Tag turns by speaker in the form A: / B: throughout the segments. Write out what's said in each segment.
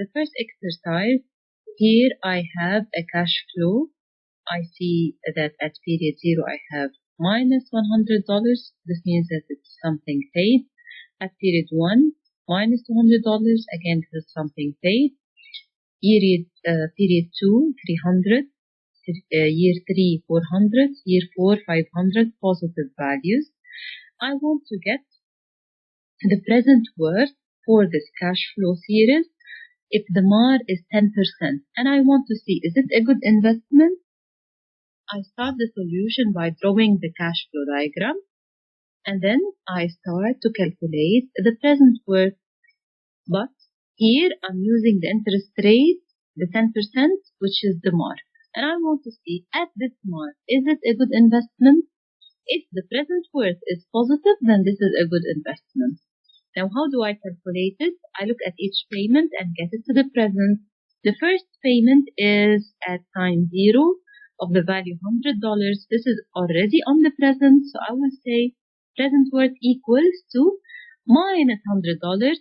A: the first exercise, here I have a cash flow. I see that at period 0 I have minus $100. This means that it's something paid. At period 1, minus $200. Again, this is something paid. Period 2, 300. Year 3, 400. Year 4, 500. Positive values. I want to get the present worth for this cash flow series if the MARR is 10%. And I want to see, is it a good investment? I start the solution by drawing the cash flow diagram. And then I start to calculate the present worth. But here I'm using the interest rate, the 10%, which is the MARR. And I want to see at this MARR, is it a good investment? If the present worth is positive, then this is a good investment. Now, how do I calculate it? I look at each payment and get it to the present. The first payment is at time 0 of the value $100. This is already on the present, so I will say present worth equals to minus $100.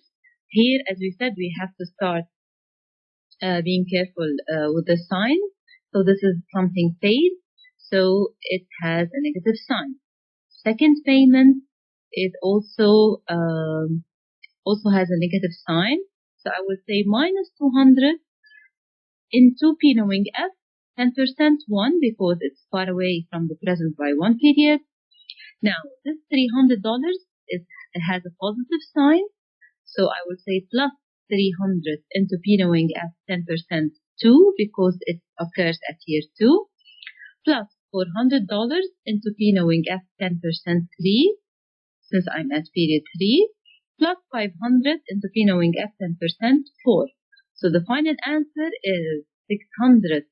A: Here, as we said, we have to start being careful with the sign. So this is something paid, so it has a negative sign. Second payment is also has a negative sign. So I will say minus 200 into P knowing F, 10% 1 because it's far away from the present by 1 period. Now this $300 it has a positive sign. So I will say plus 300 into P knowing F, 10% 2 because it occurs at year 2, plus $400 into P knowing F, 10% 3, since I'm at period 3, plus 500 into P knowing F, 10% 4. So the final answer is $608,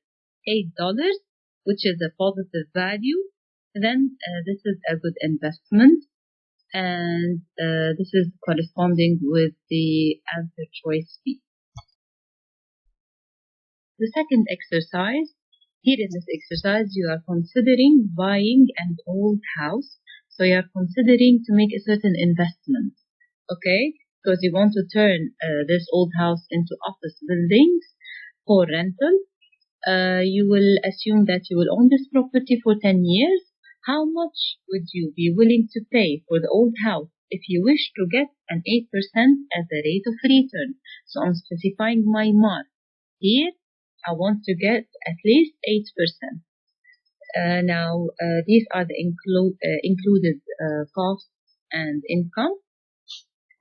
A: which is a positive value. Then this is a good investment. And this is corresponding with the answer choice B. The second exercise, here in this exercise, you are considering buying an old house. So you are considering to make a certain investment, okay? Because you want to turn this old house into office buildings for rental. You will assume that you will own this property for 10 years. How much would you be willing to pay for the old house if you wish to get an 8% as a rate of return? So I'm specifying my MARR. Here, I want to get at least 8%. Now, these are the included costs and income.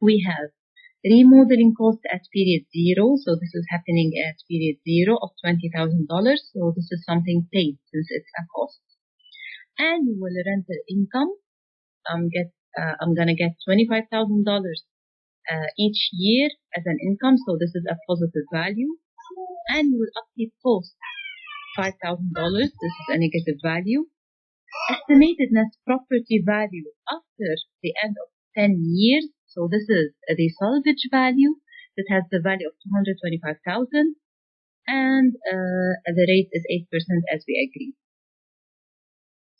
A: We have remodeling cost at period 0. So this is happening at period 0 of $20,000. So this is something paid since it's a cost. Annual rental income, I'm gonna get $25,000 each year as an income, so this is a positive value. Annual upkeep cost, $5,000, this is a negative value. Estimated net property value after the end of 10 years, so this is the salvage value that has the value of $225,000, and the rate is 8% as we agreed.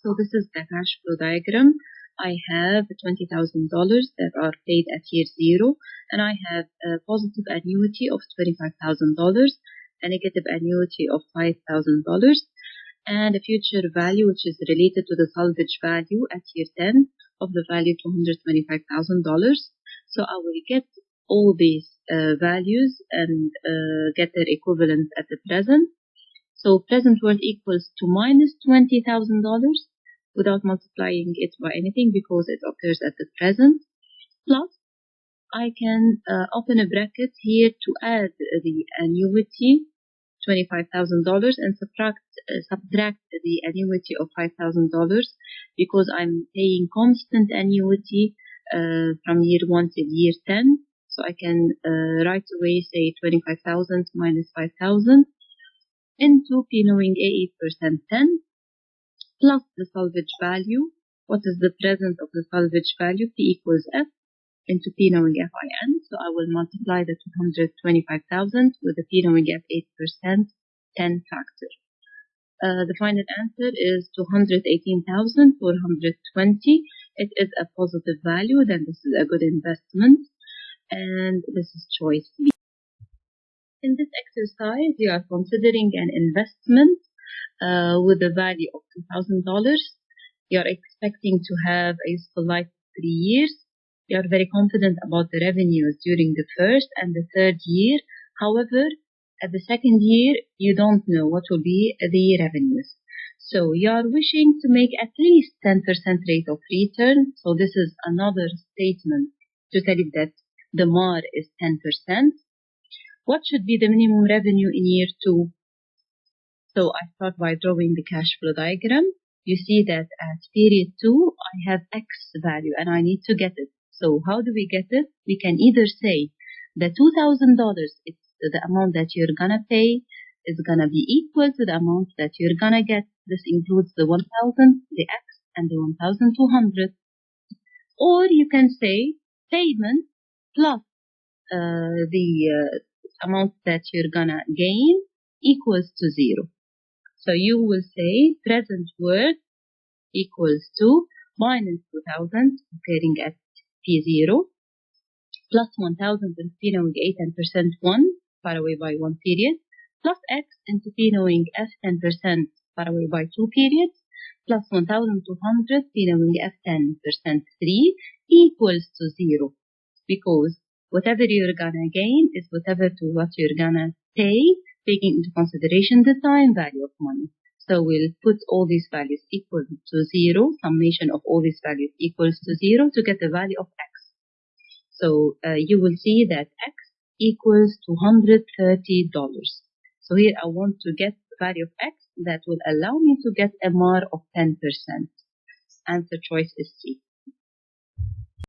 A: So this is the cash flow diagram. I have $20,000 that are paid at year 0, and I have a positive annuity of $25,000, a negative annuity of $5,000, and a future value which is related to the salvage value at year 10 of the value $225,000. So I will get all these values and get their equivalent at the present. So present worth equals to minus $20,000 without multiplying it by anything because it occurs at the present. Plus, I can open a bracket here to add the annuity, $25,000, and subtract the annuity of $5,000 because I'm paying constant annuity from year 1 till year 10. So I can right away say 25,000 minus 5,000 into P knowing A 8% 10 plus the salvage value. What is the present of the salvage value? P equals F into P knowing FIN. So I will multiply the 225,000 with the P knowing F 8% 10 factor. The final answer is 218,420. It is a positive value, then this is a good investment, and this is choice B. In this exercise, you are considering an investment with a value of $2,000. You are expecting to have a useful life of 3 years. You are very confident about the revenues during the first and the third year. However, at the second year, you don't know what will be the revenues. So you are wishing to make at least 10% rate of return. So this is another statement to tell you that the MARR is 10%. What should be the minimum revenue in year 2? So I start by drawing the cash flow diagram. You see that at period 2, I have X value and I need to get it. So how do we get it? We can either say the $2,000, it's the amount that you're gonna pay, is gonna be equal to the amount that you're gonna get. This includes the 1,000, the X, and the 1,200. Or you can say payment plus the amount that you're gonna gain equals to 0. So you will say present worth equals to minus 2,000 comparing at P0 plus 1,000 into P knowing A 10% 1 far away by 1 period plus X into P knowing F 10% far away by 2 periods plus 1,200 P knowing F 10% 3 equals to 0, because whatever you're gonna gain is whatever to what you're gonna pay, taking into consideration the time value of money. So we'll put all these values equal to 0, summation of all these values equals to 0 to get the value of X. So you will see that X equals $230. So here I want to get the value of X that will allow me to get a MARR of 10%. Answer choice is C.